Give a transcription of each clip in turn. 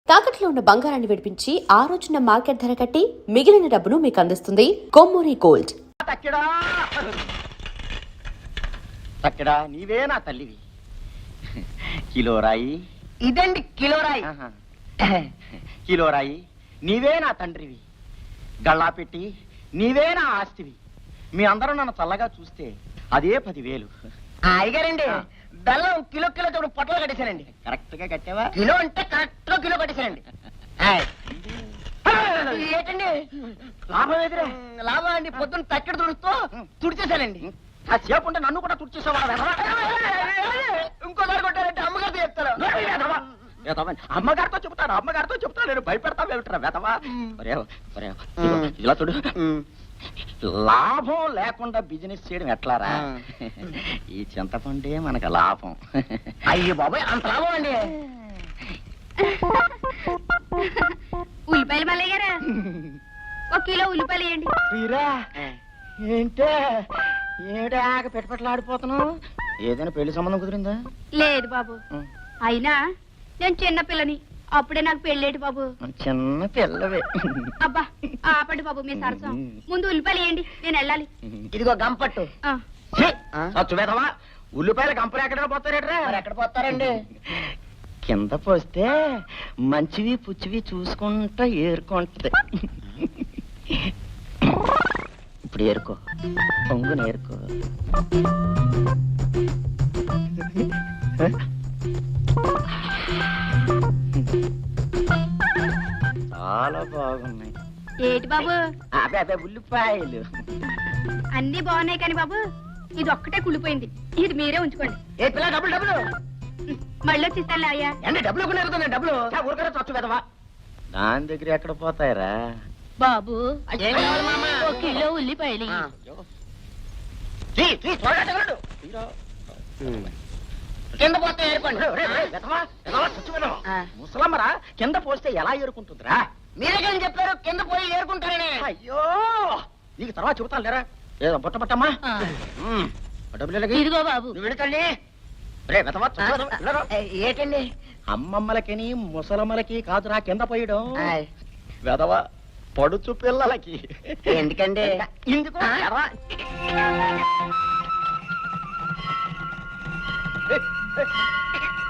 తాకట్లో ఉన్న బంగారాన్ని విడిపించి ఆ రోజున మార్కెట్ ధర కట్టి మిగిలిన డబ్బును మీకు అందిస్తుంది కొమ్మూరి గోల్డ్. తక్కడా నీవే నా తల్లివి. కిలోరాయి ఇదండి కిలోరాయి. కిలోరాయి నీవే నా తండ్రివి. గళ్ళా పెట్టి నీవే నా ఆస్తివి. మీ అందరూ నన్ను చల్లగా చూస్తే అదే 10,000. అయ్యగారండి బెల్లం కిలో కిలో చోటు పొట్టలు కట్టేశానండి. కరెక్ట్ గా కట్టావా? కిలో అంటే కరెక్ట్ గా కిలో కట్టేశానండి. ఏంటండి లాభం ఎదురా? లాభం అండి, పొద్దున్న తక్కడ తుడుస్తూ తుడిచేశానండి. ఆ సేపు ఉంటే నన్ను కూడా తుడిచేసావా? ఇంకోసారి కొట్టారంటే అమ్మగారితో చెప్తారు. అమ్మగారితో చెప్తాను నేను భయపెడతా వెళ్తున్నా వెతవా. ఇలా చూడు, లాభం లేకుండా బిజినెస్ చేయడం ఎట్లారా? ఈ చింతపండే మనకు లాభం. అయ్యో బాబాయ్, అంత లాభం అండి. ఉల్లిపాయలు మల్లయ్య గారా, 1 కిలో ఉల్లిపాయలు వేయండి. ఏంటే ఏడాక పెట్టుబట్లాడిపోతున్నావు? ఏదైనా పెళ్లి సంబంధం కుదిరిందా? లేదు బాబు, అయినా నేను చిన్న పిల్లని, అప్పుడే నాకు పెళ్ళేటి బాబు. చిన్న పిల్లవే. అబ్బా ఆపండి బాబు మీ సరసం. ముందు ఉల్లిపాయలు వేయండి, నేను వెళ్ళాలి. ఇదిగో గంపట్టు. చచ్చువేదవా, ఉల్లిపాయల గంపలు ఎక్కడ పోతారేట్రా? మరి ఎక్కడ పోతారండి? కింద పోస్తే మంచివి పుచ్చివి చూసుకుంటా ఏరుకుంటది. ఇప్పుడు ఏరుకో, పొంగుని ఏరుకో. చాలా బాగున్నాయి. ఏటి బాబు? అదే ఉల్లిపాయలు అన్ని బాగున్నాయి కానీ బాబు, ఇది ఒక్కటే కుళ్ళిపోయింది. ఇది మీరే ఉంచుకోండి. ఏ పిల్ల, డబ్బులు డబ్బులు మళ్ళీ వచ్చిస్తానులే అయ్యా. అంటే డబ్బులు కొనేరుతుంది. డబ్బులు ఊరికనే చచ్చు వెదవా. దాని దగ్గర ఎక్కడ పోతాయరా బాబు? ఏం కావాలి మామ? 1 కిలో ఉల్లిపాయలు. కింద పోతే ఏరుకోండి. ముసలమ్మరా, కింద పోస్తే ఎలా ఏరుకుంటుందిరా? మీరే కానీ చెప్పారు కింద పోయి ఏరుకుంటారని. అయ్యో, నీకు తర్వాత చెబుతాను లేరా. ఏదో బుట్టమ్మా డబ్బులు ఇదిగో బాబు. నువ్వు వెళుతండి. ఏంటండి? అమ్మమ్మలకి ముసలమ్మలకి కాదురా కింద పోయడం. వెదవ పడుచు పిల్లలకి. ఎందుకండి? ఇందుకు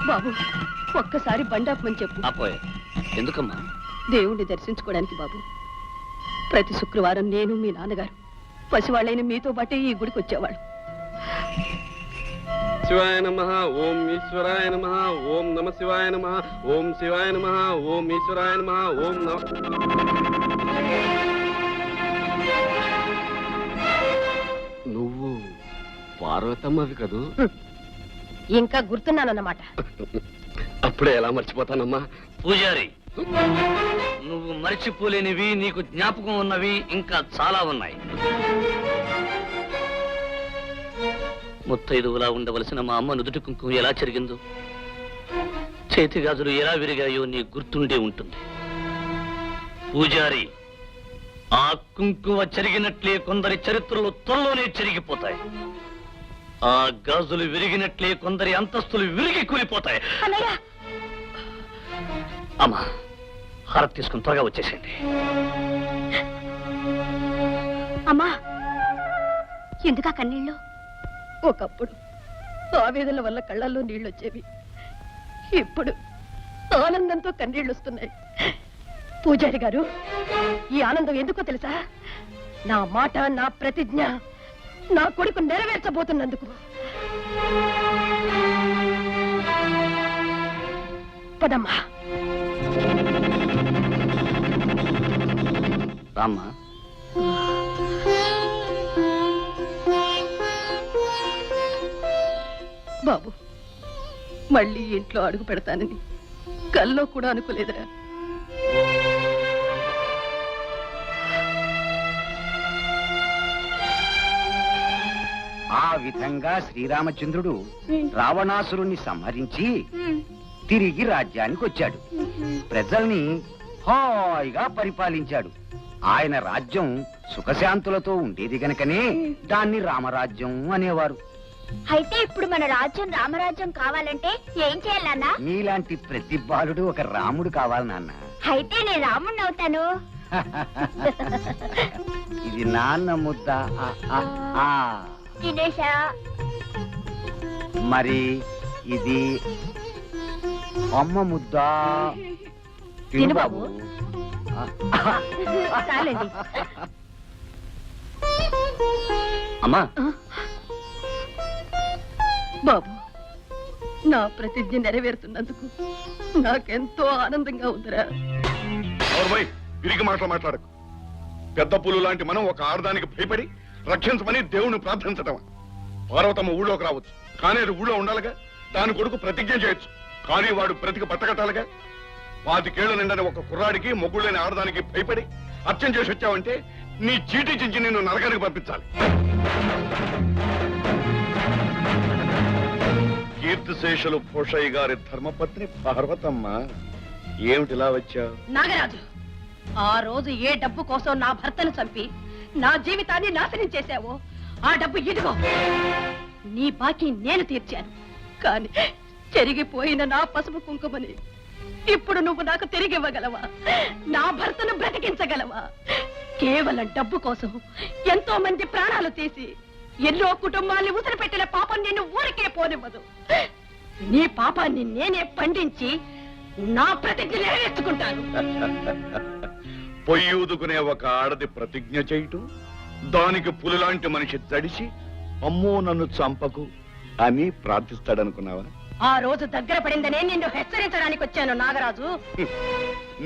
బాబు, ఒక్కసారి బండాపమని చెప్పు. అపోయే ఎందుకమ్మా? దేవుణ్ణి దర్శించుకోవడానికి బాబు. ప్రతి శుక్రవారం నేను మీ నాన్నగారు పసివాళ్ళైన మీతో పాటే ఈ గుడికి వచ్చేవాడు. శివాయ నమః, ఓం ఈశ్వరాయ నమః, ఓం నమ శివాయ నమః, ఓం శివాయ నమః, ఓం ఈశ్వరాయ నమః, ఓం నమ. నువ్వు పార్వతమ్మవి కదూ? ఇంకా గుర్తున్నానన్నమాట. అప్పుడే ఎలా మర్చిపోతానమ్మా? పూజారి, నువ్వు మర్చిపోలేనివి, నీకు జ్ఞాపకం ఉన్నవి ఇంకా చాలా ఉన్నాయి. ముత్తైదువులా ఉండవలసిన మా అమ్మ నుదుటి కుంకుమ ఎలా చెరిగిందో, చేతి గాజులు ఎలా విరిగాయో నీ గుర్తుండే ఉంటుంది. పూజారి, ఆ కుంకుమ చెరిగినట్లే కొందరి చరిత్రలు త్వరలోనే చెరిగిపోతాయి. ఆ గాజులు విరిగినట్లే కొందరి అంతస్తులు విరిగి కూలిపోతాయి. అమ్మా, హారతి తీసుకుని త్వరగా వచ్చేసేయండి. అమ్మా, ఎందుకా కన్నీళ్ళు? ఒకప్పుడు ఆవేదన వల్ల కళ్ళల్లో నీళ్ళు వచ్చేవి, ఇప్పుడు ఆనందంతో కన్నీళ్ళు వస్తున్నాయి. పూజారి గారు, ఈ ఆనందం ఎందుకో తెలుసా? నా మాట, నా ప్రతిజ్ఞ నా కొడుకు నెరవేర్చబోతున్నందుకు. పదమ్మా. రామ్మా. బాబు, మళ్ళీ ఇంట్లో అడుగు పెడతానని కల్లో కూడా అనుకోలేదురా. ఆ విధంగా శ్రీరామచంద్రుడు రావణాసురుణ్ణి సంహరించి తిరిగి రాజ్యానికి వచ్చాడు. ప్రజల్ని హాయిగా పరిపాలించాడు. ఆయన రాజ్యం సుఖశాంతులతో ఉండేది గనకనే దాన్ని రామరాజ్యం అనేవారు. అయితే ఇప్పుడు మన రాజ్యం రామరాజ్యం కావాలంటే ఏం చేయాలన్నా? నీలాంటి ప్రతి బాలుడు ఒక రాముడు కావాలి నాన్న. అయితే నేను రాముణ్ణి అవుతాను. ఇది నాన్న ముద్ద. ఆ. తినేశా. మరి ఇది అమ్మ ముద్ద. తిను బాబు. చాలండి. అమ్మా బాబు, నా ప్రతిజ్ఞ నెరవేరుతున్నందుకు నాకెంతో ఆనందంగా ఉందిరా. తిరిగి మాట్లాడకు. పెద్ద పులు లాంటి మనం ఒక ఆడదానికి భయపడి రక్షించమని దేవుణ్ణి ప్రార్థించటం. పార్వతమ్మ ఊళ్ళోకి రావచ్చు, కానీ అది ఊళ్ళో ఉండాలిగా. దాని కొడుకు ప్రతిజ్ఞ చేయొచ్చు, కానీ వాడు బ్రతికి బట్టకట్టాలిగా. 25 ఏళ్ల నిండని ఒక కుర్రాడికి మొగుళ్ళని ఆడదానికి భయపడి అర్చన చేసి వచ్చావంటే నీ చీటీ చించి నిన్ను నరకానికి పంపించాలి. కీర్తిశేషులు భూషయ్య గారి ధర్మపత్ని పార్వతమ్మ, ఏమిటిలా వచ్చావు? నాగరాజు, ఆ రోజు ఏ డబ్బు కోసం నా భర్తను చంపి నా జీవితాన్ని నాశనం చేశావో ఆ డబ్బు ఇదిగో. నీ బాకీ నేను తీర్చాను, కానీ చెరిగిపోయిన నా పసుపు కుంకుమని ఇప్పుడు నువ్వు నాకు తిరిగి ఇవ్వగలవా? నా భర్తను బ్రతికించగలవా? కేవలం డబ్బు కోసం ఎంతో మంది ప్రాణాలు తీసి ఎన్నో కుటుంబాన్ని ఉసిరిపెట్టిన పాపం నిన్ను ఊరికే పోనివ్వదు. నీ పాపాన్ని నేనే పండించి నా ప్రతిజ్ఞ నెరవేర్చుకుంటాను. పొయ్యి ఊదుకునే ఒక ఆడది ప్రతిజ్ఞ చేయటం, దానికి పులిలాంటి మనిషి తడిసి అమ్మో నన్ను చంపకు అని ప్రార్థిస్తాడనుకున్నావా? ఆ రోజు దగ్గర పడిందనే నిన్ను హెచ్చరించడానికి వచ్చాను నాగరాజు.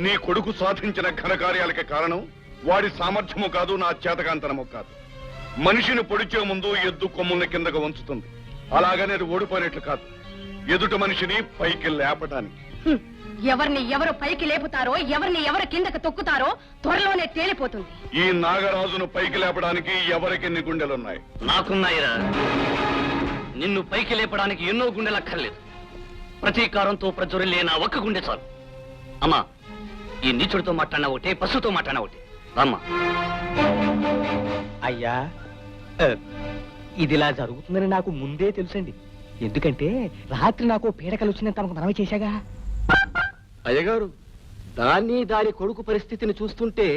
నీ కొడుకు సాధించిన ఘనకార్యాలకి కారణం వాడి సామర్థ్యము కాదు, నా చేతకాంతనము కాదు. మనిషిని పొడిచే ముందు ఎద్దు కొమ్ముల్ని కిందకు వంచుతుంది, అలాగనే అది ఓడిపోయినట్లు కాదు, ఎదుటి మనిషిని పైకి లేపటానికి. ఎవరిని ఎవరు పైకి లేపుతారో, ఎవరిని ఎవరు కిందకు తొక్కుతారో త్వరలోనే తేలిపోతుంది. ఈ నాగరాజును పైకి లేపడానికి ఎవరికి గుండెలున్నాయి? నాకున్నాయిరా. నిన్ను పైకి లేపడానికి ఎన్నో గుండెలక్కర్లేదు. ప్రతీకారంతో ప్రజ్వరిల్లే నా ఒక్క గుండె చాలు. అమ్మా, ఈ నీచుడితో మాట్లాడినా ఒకటే, పశువుతో మాట్లాడినా ఒకటే. అమ్మా. అయ్యా, ఇదిలా జరుగుతుందని నాకు ముందే తెలుసండి. ఎందుకంటే రాత్రి నాకు పీడకలు వచ్చిందని తమకు మనవి చేశాగా. అయ్యగారు, దాన్ని దాని కొడుకు పరిస్థితిని చూస్తుంటే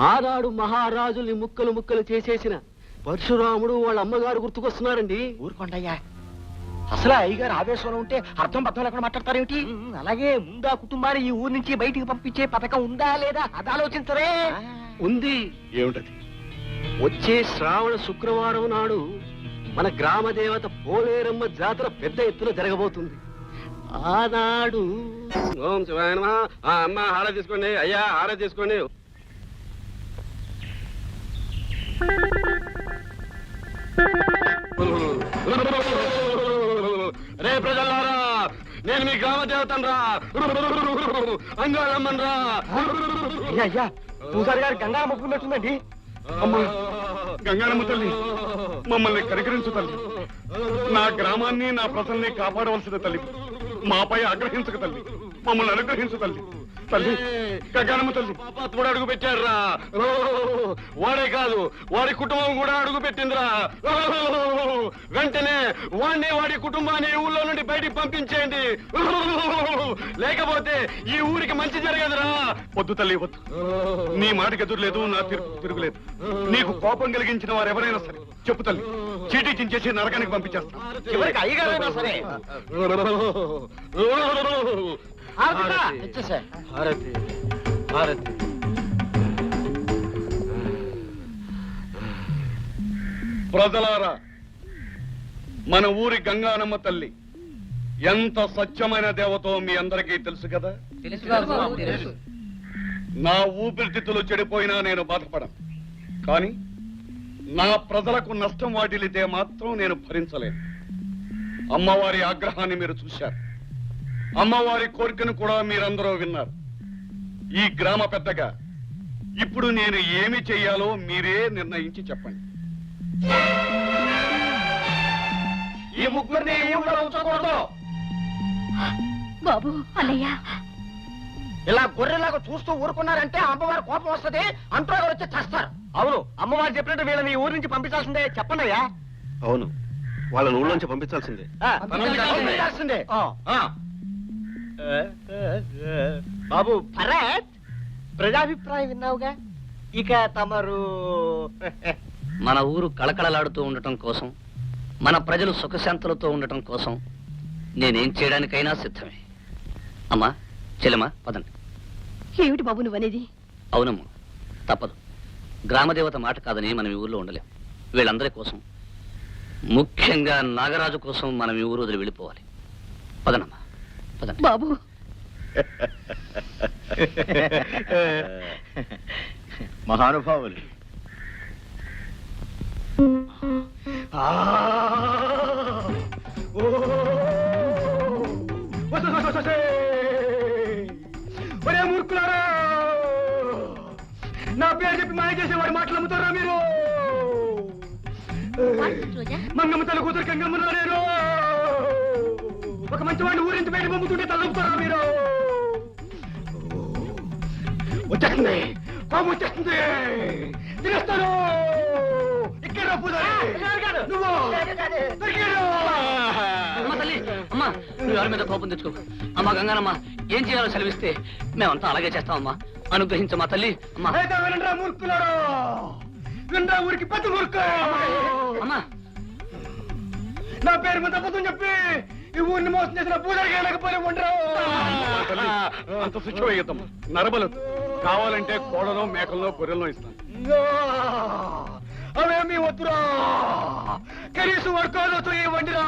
ఆనాడు మహారాజుల్ని ముక్కలు ముక్కలు చేసేసిన పరశురాముడు వాళ్ళ అమ్మగారు గుర్తుకొస్తున్నారండి. ఊరుకోండయ్యా, అసలు అయ్యగారు ఆవేశంలో ఉంటే అర్థం పర్థం లేకుండా మాట్లాడతారేమిటి? అలాగే ముందు ఆ కుటుంబాన్ని ఈ ఊరు నుంచి బయటికి పంపించే పథకం ఉందా లేదా అది ఆలోచించరే. ఉంది. ఏమిటది? వచ్చే శ్రావణ శుక్రవారం నాడు మన గ్రామ దేవత పోలేరమ్మ జాతర పెద్ద ఎత్తున జరగబోతుంది. ఆనాడు ఓం శివాయ నమః. అమ్మ హార తీసుకోండి, అయ్యా హార తీసుకోండి. రే ప్రజలారా, నేను మీ గ్రామ దేవతను రా, అంగారమ్మన్ రా. అయ్యా, పూజారి గారు గంగా మొక్కున్నట్టుందండి. అమ్మా గంగారమ్మ తల్లి, మమ్మల్ని కనికరించు తల్లి. నా గ్రామాన్ని, నా ప్రజల్ని కాపాడవలసిన తల్లి. మాపై ఆగ్రహించక తల్లి, మమ్మల్ని అనుగ్రహించు తల్లి. తల్లి గంగారమ్మ తల్లి, పాపాత్ముడు అడుగు పెట్టారా. వాడే కాదు, వాడి కుటుంబం కూడా అడుగు పెట్టిందిరా. వెంటనే వాడిని, వాడి కుటుంబాన్ని ఊళ్ళో నుండి బయటికి పంపించేయండి, లేకపోతే ఈ ఊరికి మంచి జరగదురా. వద్దు తల్లి వద్దు, నీ మాటకి ఎదురులేదు, నా తిరుగులేదు. నీకు కోపం కలిగించిన వారు ఎవరైనా సరే చెప్పు తల్లి, చీటీ చించేసి నరకానికి పంపించేస్తా. చివరికి అయ్యగారైనా సరే. హారతి హారతి. ప్రజలారా, మన ఊరి గంగానమ్మ తల్లి ఎంత సత్యమైన దేవతో మీ అందరికీ తెలుసు కదా. నా ఊపిరితిత్తులు చెడిపోయినా నేను బాధపడను, కానీ నా ప్రజలకు నష్టం వాటిల్లితే మాత్రం నేను భరించలేను. అమ్మవారి ఆగ్రహాన్ని మీరు చూశారు, అమ్మవారి కోరికను కూడా మీరందరూ విన్నారు. ఈ గ్రామ పెద్దగా ఇప్పుడు నేను ఏమి చెయ్యాలో మీరే నిర్ణయించి చెప్పండి. ఈ ముగ్గురిని ఉంచకూడదు. బాబు, అన్నయ్య, ఇలా గొర్రెలాగా చూస్తూ ఊరుకున్నారంటే అమ్మవారి కోపం వస్తుంది, అంటూ వచ్చి చేస్తారు. అవును, అమ్మవారు చెప్పినట్టు వీళ్ళని ఈ ఊరి నుంచి పంపించాల్సిందే. చెప్పండి అయ్యా. అవును, వాళ్ళని ఊళ్ళోంచి పంపించాల్సిందే. పంపించాల్సిందే. బాబు భరత్, ప్రజాభిప్రాయం విన్నావుగా, ఇక తమరు మన ఊరు కళకళలాడుతూ ఉండటం కోసం, మన ప్రజలు సుఖశాంతులతో ఉండటం కోసం నేనేం చేయడానికైనా సిద్ధమే. అమ్మా, చెల్లెమ్మా, పదండి. ఏమిటి బాబు నువ్వనేది? అవునమ్మా, తప్పదు. గ్రామదేవత మాట కాదని మనం ఈ ఊర్లో ఉండలేం. వీళ్ళందరి కోసం, ముఖ్యంగా నాగరాజు కోసం మనం ఈ ఊరు వదిలి వెళ్ళిపోవాలి. పదనమ్మా, పదండి. బాబు మహానుభావులు, ఒరే మూర్ఖులారా, నా పేరు చెప్పి మాయ చేసేవాడు మాటలు అమ్ముతారా మీరు? మంగమ్మ తల కూతురు గంగమ్మ నేను ఒక మంచి వాడిని ఊరించి బయట పంపుతుంటే తలపుతారా మీరు? వచ్చేస్తుంది, కోపం వచ్చేస్తుంది, తినేస్తాను. ఇక్కడ నువ్వు అమ్మా తల్లి, అమ్మా నువ్వు ఎవరి మీద కోపం తెచ్చుకో. అమ్మా గంగానమ్మ, ఏం చేయాలో సెలవిస్తే మేమంతా అలాగే చేస్తామమ్మా. అనుగ్రహించమ్మా తల్లి. అమ్మా వినరా మూర్ఖులారా, వినరా ఊరికి పెద్ద మూర్ఖ. అమ్మా, నా పేరు మీద అబద్ధం చెప్పి ఈ ఊరిని మోసం చేసిన పూజారి లేకపోతే ఉండరు. అంత శిక్ష వేయద్దాం. నరబలు కావాలంటే కోడలో మేకల్లో గొర్రెల్లో ఇస్తాను. అవేమీ వద్దురా, కనీసం వర్గాలతో ఇవ్వండిరా.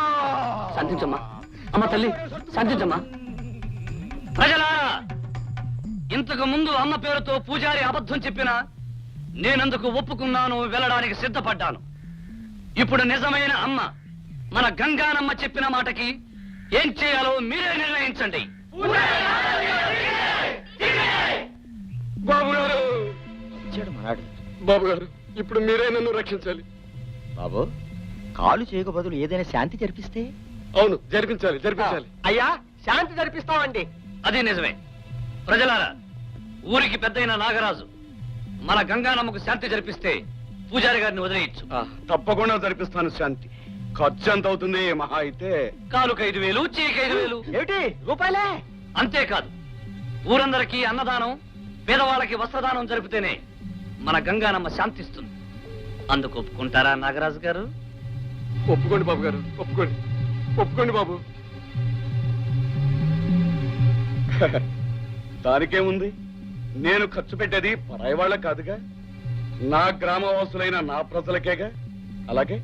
శాంతించమ్మా. అమ్మ తల్లి, శాంతించమ్మా. ప్రజలారా, ఇంతకు ముందు అమ్మ పేరుతో పూజారి అబద్ధం చెప్పినా నేనందుకు ఒప్పుకున్నాను, వెళ్ళడానికి సిద్ధపడ్డాను. ఇప్పుడు నిజమైన అమ్మ మన గంగానమ్మ చెప్పిన మాటకి ఏం చేయాలో మీరే నిర్ణయించండి. బాబు గారు, మనాడు బాబు గారు, ఇప్పుడు మీరే నన్ను రక్షించాలి. బాబు, కాలు చేయక బదులు ఏదైనా శాంతి జరిపిస్తే? అవును, జరిపించాలి, జరిపించాలి. అయ్యా, శాంతి జరిపిస్తామండి. అది నిజమే. ప్రజలారా, ఊరికి పెద్దయిన నాగరాజు మన గంగానమ్మకు శాంతి జరిపిస్తే పూజారి గారిని వదిలేయచ్చు. తప్పకుండా జరిపిస్తాను శాంతి. ఖర్చు ఎంత అవుతుంది? మహా అయితే కాలుకు 5,000, చీకి 5,000. ఏమిటి రూపాయలే? అంతేకాదు, ఊరందరికీ అన్నదానం, పేదవాళ్ళకి వస్త్రదానం జరిపితేనే మన గంగానమ్మ శాంతిస్తుంది. అందుకు ఒప్పుకుంటారా నాగరాజు గారు? ఒప్పుకోండి బాబు గారు, ఒప్పుకోండి, ఒప్పుకోండి బాబు. దానికేముంది? నేను ఖర్చు పెట్టేది పరాయి వాళ్ళకి కాదుగా, నా గ్రామవాసులైన నా ప్రజలకేగా. అలాగే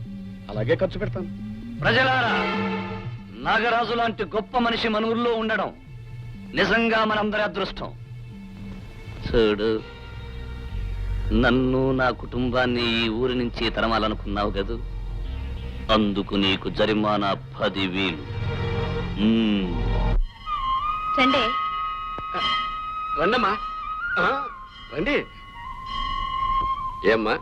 అలాగే ఖర్చు పెడతాను. ప్రజలారా, నాగరాజు లాంటి గొప్ప మనిషి మన ఊర్లో ఉండడం నిజంగా మనందరి అదృష్టం. చూడు, నన్ను, నా కుటుంబాన్ని ఈ ఊరి నుంచి తరమాలనుకున్నావు కదూ, అందుకు నీకు జరిమానా 10,000. రండే. రండమ్మా, రండి. ఏమ్మా,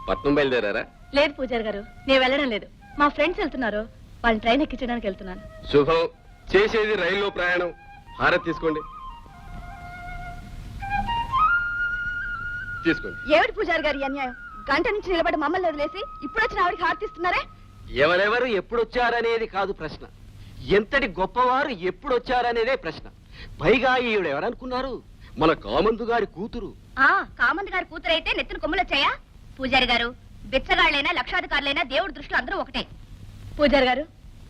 పట్నం బయలుదేరారా? లేదు పూజారి గారు, నేను వెళ్ళడం లేదు. మా ఫ్రెండ్స్ వెళ్తున్నారు, వాళ్ళని ట్రైన్ ఎక్కించడానికి వెళ్తున్నాను. శుభం. చేసేది రైల్లో ప్రయాణం. హారతి తీసుకోండి, తీసుకోండి. ఏమిటి పూజారి గారి అన్యాయం? గంట నుంచి నిలబడి మమ్మల్ని వదిలేసి ఇప్పుడు వచ్చిన ఆవిడికి హారతిస్తున్నారే? ఎవరెవరు ఎప్పుడొచ్చారనేది కాదు ప్రశ్న, ఎంతటి గొప్పవారు ఎప్పుడొచ్చారనేదే ప్రశ్న. పైగా ఈవిడ ఎవరనుకున్నారు? మన కామందు గారి కూతురు. కామంత్ గారి కూతురైతే నెత్తిన కొమ్ములు వచ్చాయా? పూజారి గారు, బిచ్చగాళ్ళైనా లక్షాధికారులైనా దేవుడి దృష్టిలో అందరూ ఒకటే. పూజారి గారు,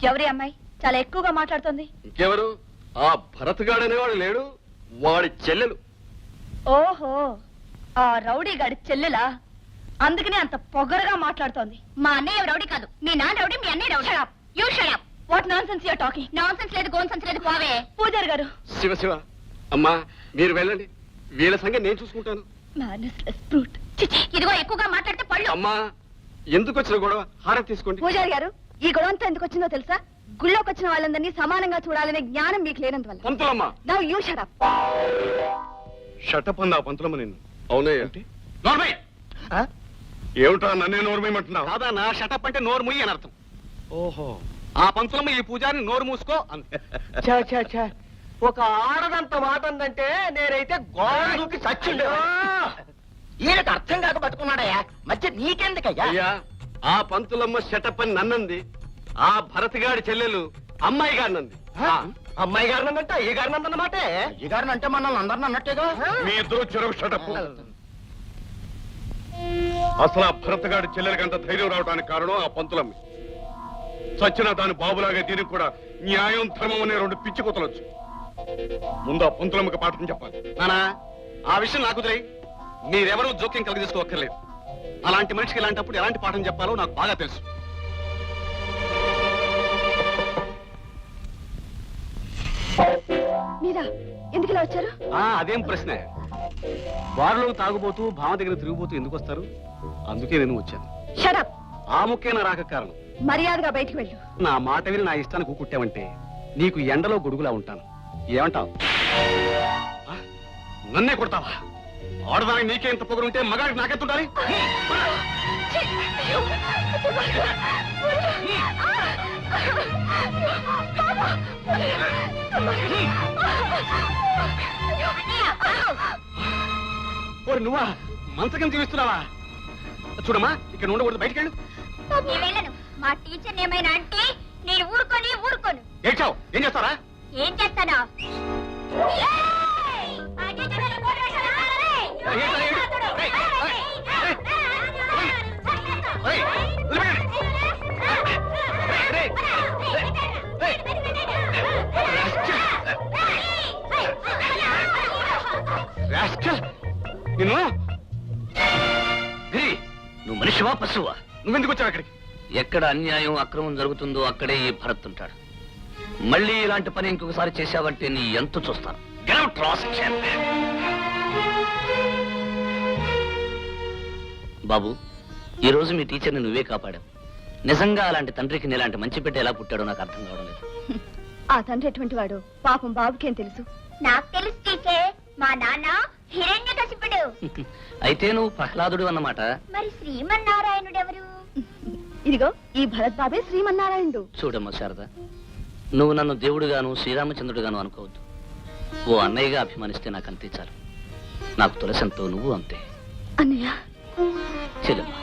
ఎవరి అమ్మాయి చాలా ఎక్కువగా మాట్లాడుతోంది? ఇంకెవరు? ఆ భరత్ గాడు అనేవాడు లేడు, వాడి చెల్లెలు. ఓహో, ఆ రౌడీ గాడి చెల్లెలా? అందుకనే అంత పొగరుగా మాట్లాడుతోంది. మా అన్నయ్య రౌడీ కాదు, మీ నాన్న రౌడీ, మీ అన్నయ్య rowdy. You shut up. What nonsense you are talking? Nonsense లేదు, గోన్సెన్స్ లేదు, పోవే. పూజారి గారు, శివ శివ, అమ్మా మీరు వెళ్ళండి, వీళ్ళ సంగతి నేను చూసుకుంటాను. Mannerless brute. ఇదిగో ఎక్కువగా మాట్లాడితే పళ్ళు. అమ్మా, ఎందుకు వచ్చిన గొడవ? హారతి తీసుకోండి. పూజారి గారు, ఈ గొడవంతా ఎందుకు వచ్చిందో తెలుసా? గుళ్ళోకి వచ్చిన వాళ్ళందరినీ సమానంగా చూడాలనే జ్ఞానం మీకు లేనందువల్ల. పంతులమ్మా. Now you shut up. Shut up అందా పంతులమ్మ నిన్ను? అవునయ్య. నోర్మై! ఏమిటా నన్నే నోర్మేయమంటున్నావు? కాదా, నా షటప్ అంటే నోరు ముయ్యి అని అర్థం. ఓహో, ఆ పంతులమ్మ ఈ పూజారిని నోరు మూసుకో అంతే. ఒక ఆడదంత మాట ఉందంటే నేనైతే గోడ దూకి చచ్చుండే. ఈయనకు అర్థం కాక పట్టుకున్నాడయ్యా, మధ్య నీకెందుకయ్యా? అయ్యా, ఆ పంతులమ్మ షటప్ అని నన్నంది, ఆ భరతగాడి చెల్లెలు అమ్మాయి గారినంది. అమ్మాయి గారినందంట ఏ గారినందన్నమాటే. ఈ గారిని అంటే మనల్ని అందరిని అన్నట్టేగా. మీ ఇద్దరు చెరువు షటప్. అసలు ఆ భరతగాడి చెల్లెలకి అంత ధైర్యం రావడానికి కారణం ఆ పంతులమ్మి. చచ్చిన దాని బాబులాగే దీనికి కూడా న్యాయం ధర్మం అనే రెండు పిచ్చి కూతలొచ్చు. ముందు ఆ పంతులమ్మకి పాఠం చెప్పాలి. నానా ఆ విషయం నాకు తెలియ, మీరెవరూ జోక్యం కలిగజేసుకోవక్కర్లేదు. అలాంటి మనిషికి ఇలాంటప్పుడు ఎలాంటి పాఠం చెప్పాలో నాకు బాగా తెలుసు. మీరా ఎందుకు ఇలా వచ్చారు? అదేం ప్రశ్న? బారులో తాగుబోతూ భామ దగ్గర తిరిగిపోతూ ఎందుకు వస్తారు? అందుకే నేను వచ్చాను. షడప్. ఆ ముఖ్యమైన రాక కారణం. మర్యాదగా బయటికి వెళ్ళు. నా మాట విని నా ఇష్టానికి కుట్టావంటే నీకు ఎండలో గొడుగులా ఉంటాను. ఏమంటావు? నన్నే కొడతావా? ఆడదానికి నీకే ఇంత పొగరుంటే మగాడికి నాకెత్తుండాలి? నువ్వా మంచకం జీవిస్తున్నావా? చూడమ్మా, ఇక్కడ ఉండకూడదు, బయటికి వెళ్ళు. నేను వెళ్ళను. మా టీచర్ ఏమైనా అంటే నేను ఊరుకోను. ఏడ్చావు? ఏం చేస్తారా? ఏం చేస్తానా? నిన్ను నువ్వు మనిషివా పశువా? నువ్వెందుకు వచ్చావు అక్కడికి? ఎక్కడ అన్యాయం అక్రమం జరుగుతుందో అక్కడే ఈ భరత్ ఉంటాడు. మళ్ళీ ఇలాంటి పని ఇంకొకసారి చేశావంటే నీ ఎంత చూస్తాను. Get out, rascal. బాబు, ఈ రోజు మీ టీచర్ని నువ్వే కాపాడావు. నిజంగా అలాంటి తండ్రికి నీలాంటి మంచి బిడ్డ ఎలా పుట్టాడో నాకు అర్థం కావడం లేదు. ఆ తండ్రి ఎటువంటి వాడు? పాపం బాబుకేం తెలుసు? నాకు తెలుసు టీచర్. మా నాన్న హిరణ్యకశిపుడు. అయితే నువ్వు ప్రహ్లాదుడు అన్నమాట. మరి శ్రీమన్నారాయణుడు ఎవరు? ఇదిగో ఈ భరత్ బాబే శ్రీమన్నారాయణుడు. చూడమ్మా శారద, నువ్వు నన్ను దేవుడుగాను శ్రీరామచంద్రుడుగాను అనుకోవద్దు. ఓ అన్నయ్యగా అభిమానిస్తే నాకు అంతే చాలు. నాకు తులసంతో నువ్వు అంతే. అన్నయ్య చెల్లెమ్మా,